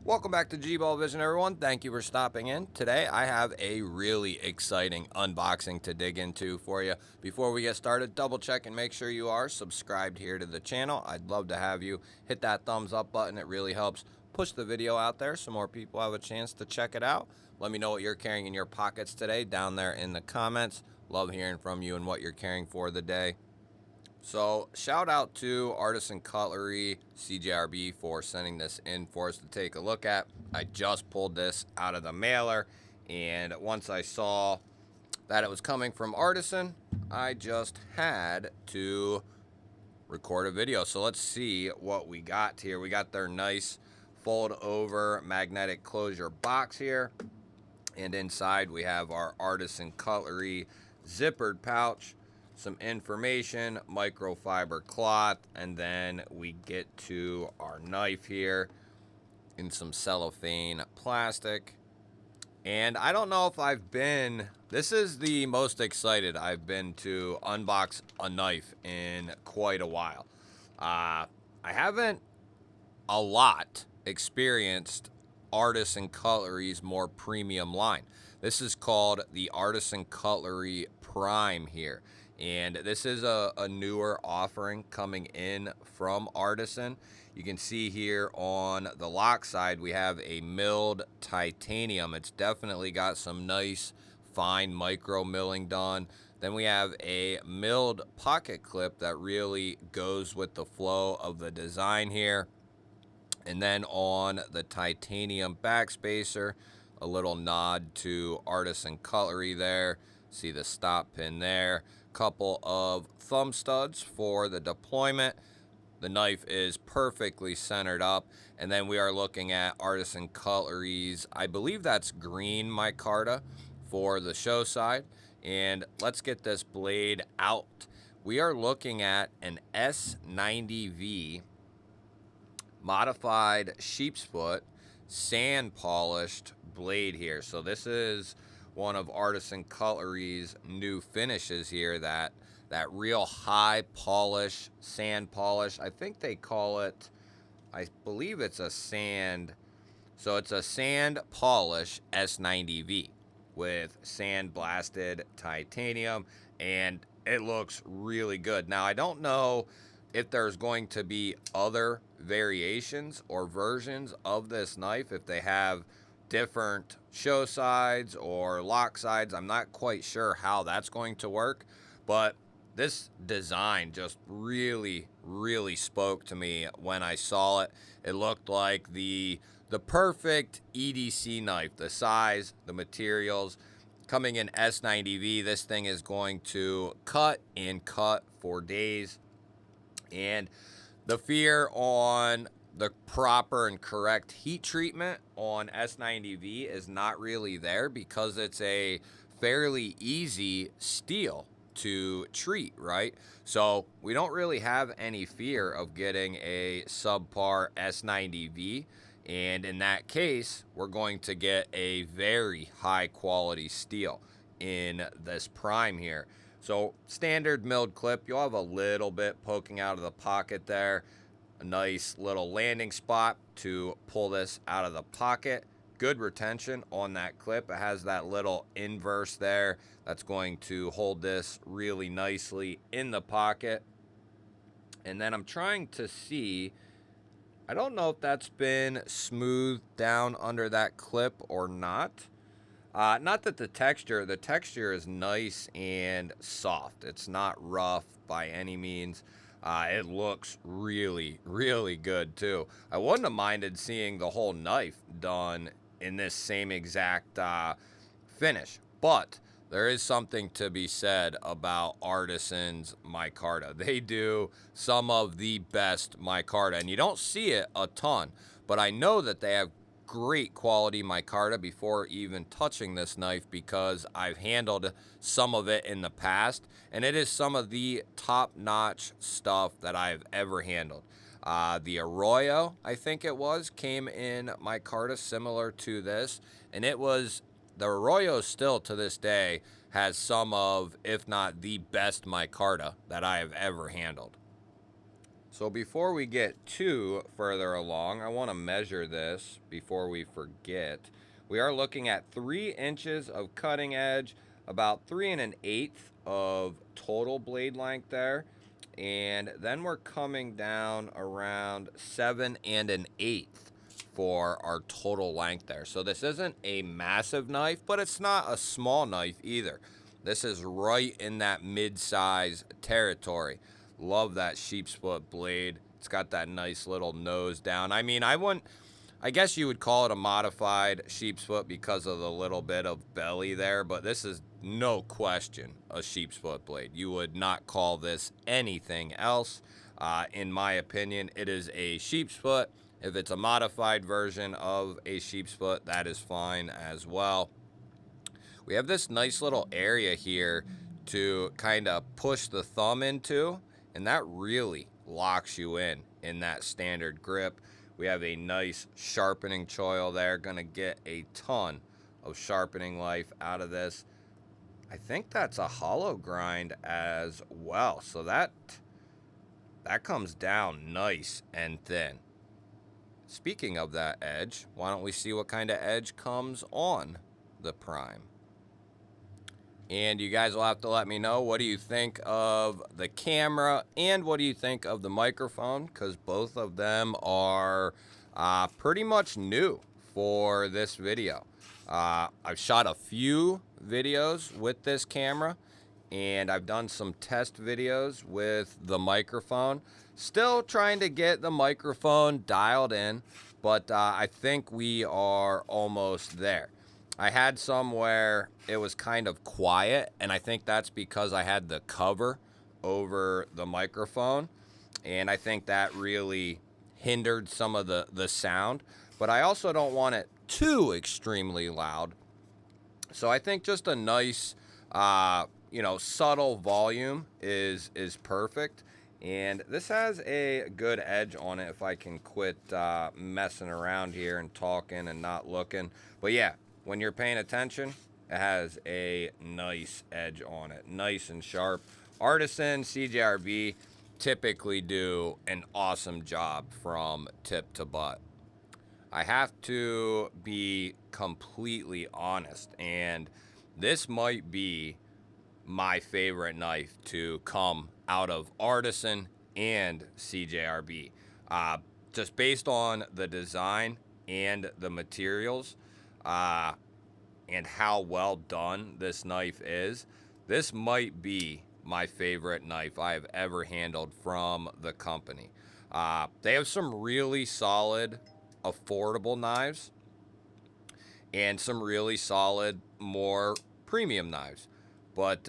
Welcome back to G-Ball Vision, everyone. Thank you for stopping in. Today, I have a really exciting unboxing to dig into for you. Before we get started, double check and make sure you are subscribed here to the channel. I'd love to have you hit that thumbs up button. It really helps push the video out there so more people have a chance to check it out. Let me know what you're carrying in your pockets today down there in the comments. Love hearing from you and what you're carrying for the day. So shout out to Artisan Cutlery, CJRB, for sending this in for us to take a look at. I just pulled this out of the mailer, and once I saw that it was coming from Artisan, I just had to record a video. So let's see what we got here. We got their nice fold over magnetic closure box here, and inside we have our Artisan Cutlery zippered pouch, some information, microfiber cloth, and then we get to our knife here in some cellophane plastic. And I don't know if this is the most excited I've been to unbox a knife in quite a while. I haven't a lot experienced Artisan Cutlery's more premium line. This is called the Artisan Cutlery Prime here. And this is a newer offering coming in from Artisan. You can see here on the lock side, we have a milled titanium. It's definitely got some nice fine micro milling done. Then we have a milled pocket clip that really goes with the flow of the design here. And then on the titanium backspacer, a little nod to Artisan Cutlery there. See the stop pin there. Couple of thumb studs for the deployment. The knife is perfectly centered up. And then we are looking at Artisan Cutlery's, I believe that's green micarta for the show side. And let's get this blade out. We are looking at an S90V modified sheep's foot sand polished blade here. So this is one of Artisan Cutlery's new finishes here, that real high polish, sand polish. I think they call it, I believe it's a sand. So it's a sand polish S90V with sand blasted titanium, and it looks really good. Now, I don't know if there's going to be other variations or versions of this knife, if they have different show sides or lock sides. I'm not quite sure how that's going to work, but this design just really spoke to me when I saw it. It looked like the perfect EDC knife, the size, the materials. Coming in S90V, this thing is going to cut and cut for days. And the fear on the proper and correct heat treatment on S90V is not really there, because it's a fairly easy steel to treat, right? So we don't really have any fear of getting a subpar S90V. And in that case, we're going to get a very high quality steel in this prime here. So standard milled clip, you'll have a little bit poking out of the pocket there. A nice little landing spot to pull this out of the pocket. Good retention on that clip. It has that little inverse there that's going to hold this really nicely in the pocket. And then I'm trying to see, I don't know if that's been smoothed down under that clip or not. Not that the texture is nice and soft. It's not rough by any means. It looks really good too. I wouldn't have minded seeing the whole knife done in this same exact finish, but there is something to be said about Artisan's micarta. They do some of the best micarta, and you don't see it a ton, but I know that they have great quality micarta before even touching this knife, because I've handled some of it in the past, and it is some of the top-notch stuff that I've ever handled. The Arroyo, I think it was, came in micarta similar to this, and it was, the Arroyo still to this day has some of, if not the best micarta that I have ever handled. So before we get too further along, I want to measure this before we forget. We are looking at 3 inches of cutting edge, about 3 1/8 of total blade length there. And then we're coming down around 7 1/8 for our total length there. So this isn't a massive knife, but it's not a small knife either. This is right in that mid-size territory. Love that sheep's foot blade. It's got that nice little nose down. I mean, I guess you would call it a modified sheep's foot because of the little bit of belly there, but this is no question a sheep's foot blade. You would not call this anything else. In my opinion, it is a sheep's foot. If it's a modified version of a sheep's foot, that is fine as well. We have this nice little area here to kind of push the thumb into, and that really locks you in that standard grip. We have a nice sharpening choil there. Gonna get a ton of sharpening life out of this. I think that's a hollow grind as well. So that comes down nice and thin. Speaking of that edge, why don't we see what kind of edge comes on the Prime? And you guys will have to let me know, what do you think of the camera and what do you think of the microphone, because both of them are pretty much new for this video. I've shot a few videos with this camera and I've done some test videos with the microphone. Still trying to get the microphone dialed in, but I think we are almost there. I had some where it was kind of quiet, and I think that's because I had the cover over the microphone, and I think that really hindered some of the sound. But I also don't want it too extremely loud. So I think just a nice, subtle volume is perfect. And this has a good edge on it if I can quit messing around here and talking and not looking. But yeah, when you're paying attention, it has a nice edge on it. Nice and sharp. Artisan, CJRB typically do an awesome job from tip to butt. I have to be completely honest, and this might be my favorite knife to come out of Artisan and CJRB. Just based on the design and the materials and how well done this knife is, this might be my favorite knife I have ever handled from the company. They have some really solid, affordable knives and some really solid, more premium knives. But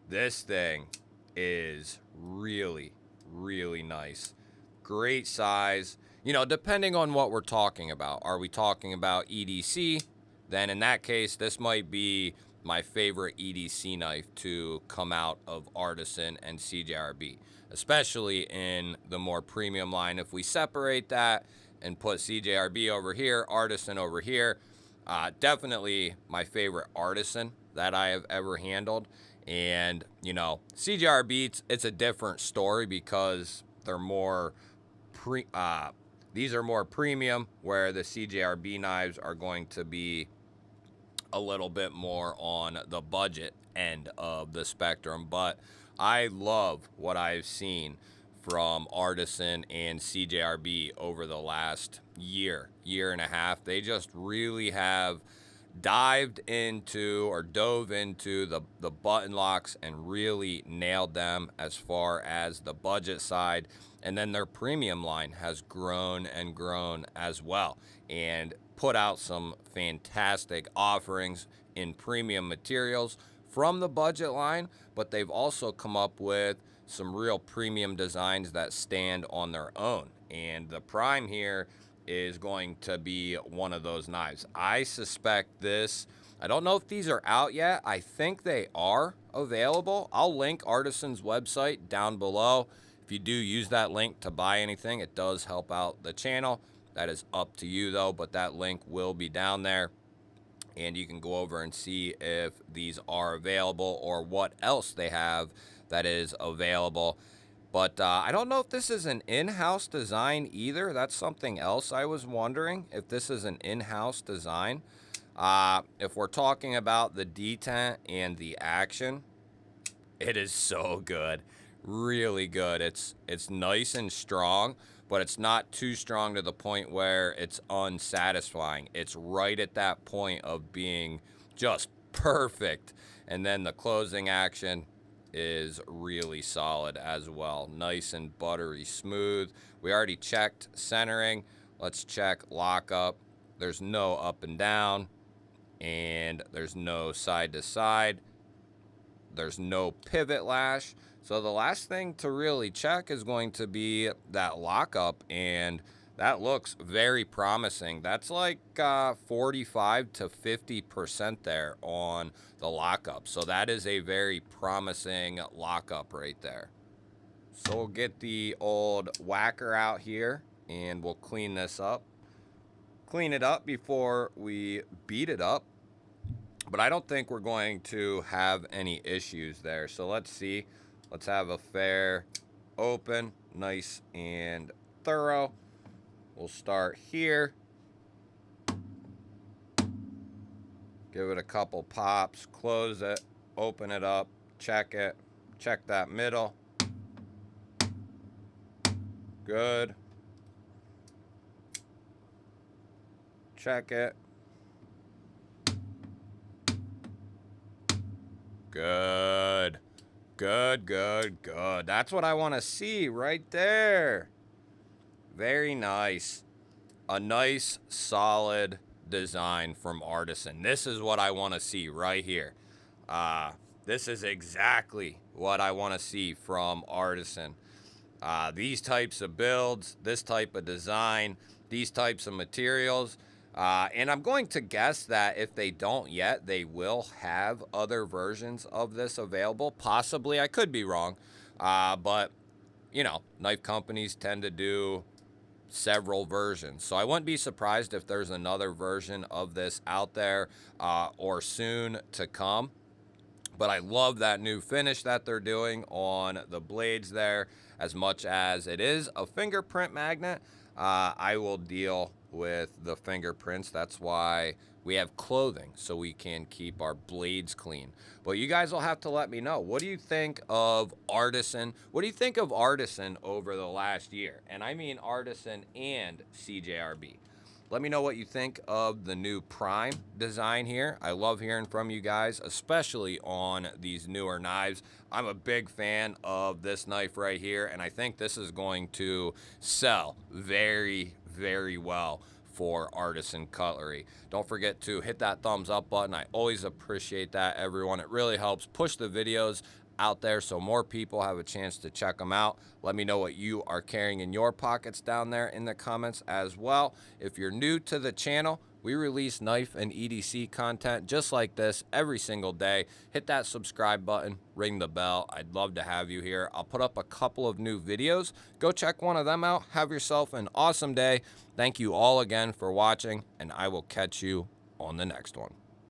this thing is really, really nice. Great size. You know, depending on what we're talking about. Are we talking about EDC? Then in that case, this might be my favorite EDC knife to come out of Artisan and CJRB, especially in the more premium line. If we separate that and put CJRB over here, Artisan over here, definitely my favorite Artisan that I have ever handled. And, CJRB, it's a different story because they're more these are more premium, where the CJRB knives are going to be a little bit more on the budget end of the spectrum. But I love what I've seen from Artisan and CJRB over the last year and a half. They just really have dove into the button locks and really nailed them as far as the budget side. And then their premium line has grown and grown as well, and put out some fantastic offerings in premium materials from the budget line, but they've also come up with some real premium designs that stand on their own. And the Prime here is going to be one of those knives. I suspect this, I don't know if these are out yet. I think they are available. I'll link Artisan's website down below. If you do use that link to buy anything, it does help out the channel. That is up to you though, but that link will be down there. And you can go over and see if these are available or what else they have that is available. But I don't know if this is an in-house design either. That's something else I was wondering, if this is an in-house design. If we're talking about the detent and the action, it is so good. Really good. It's nice and strong, but it's not too strong to the point where it's unsatisfying. It's right at that point of being just perfect. And then the closing action is really solid as well. Nice and buttery smooth. We already checked centering. Let's check lockup. There's no up and down, and there's no side to side. There's no pivot lash. So the last thing to really check is going to be that lockup, and that looks very promising. That's like 45 to 50% there on the lockup. So that is a very promising lockup right there. So we'll get the old whacker out here and we'll clean this up. Clean it up before we beat it up. But I don't think we're going to have any issues there. So let's see. Let's have a fair open, nice and thorough. We'll start here. Give it a couple pops, close it, open it up, check it, check that middle. Good. Check it. Good. Good, good, good. That's what I want to see right there. Very nice. A nice, solid design from Artisan. This is what I want to see right here. This is exactly what I want to see from Artisan. These types of builds, this type of design, these types of materials. And I'm going to guess that if they don't yet, they will have other versions of this available. Possibly, I could be wrong. But, you know, knife companies tend to do several versions. So I wouldn't be surprised if there's another version of this out there or soon to come. But I love that new finish that they're doing on the blades there. As much as it is a fingerprint magnet, I will deal with the fingerprints. That's why we have clothing, so we can keep our blades clean. But you guys will have to let me know. What do you think of Artisan? What do you think of Artisan over the last year? And I mean Artisan and CJRB. Let me know what you think of the new Prime design here. I love hearing from you guys, especially on these newer knives. I'm a big fan of this knife right here, and I think this is going to sell very, very well for Artisan Cutlery. Don't forget to hit that thumbs up button. I always appreciate that, everyone. It really helps push the videos out there so more people have a chance to check them out. Let me know what you are carrying in your pockets down there in the comments as well. If you're new to the channel, we release knife and EDC content just like this every single day. Hit that subscribe button, ring the bell. I'd love to have you here. I'll put up a couple of new videos. Go check one of them out. Have yourself an awesome day. Thank you all again for watching, and I will catch you on the next one.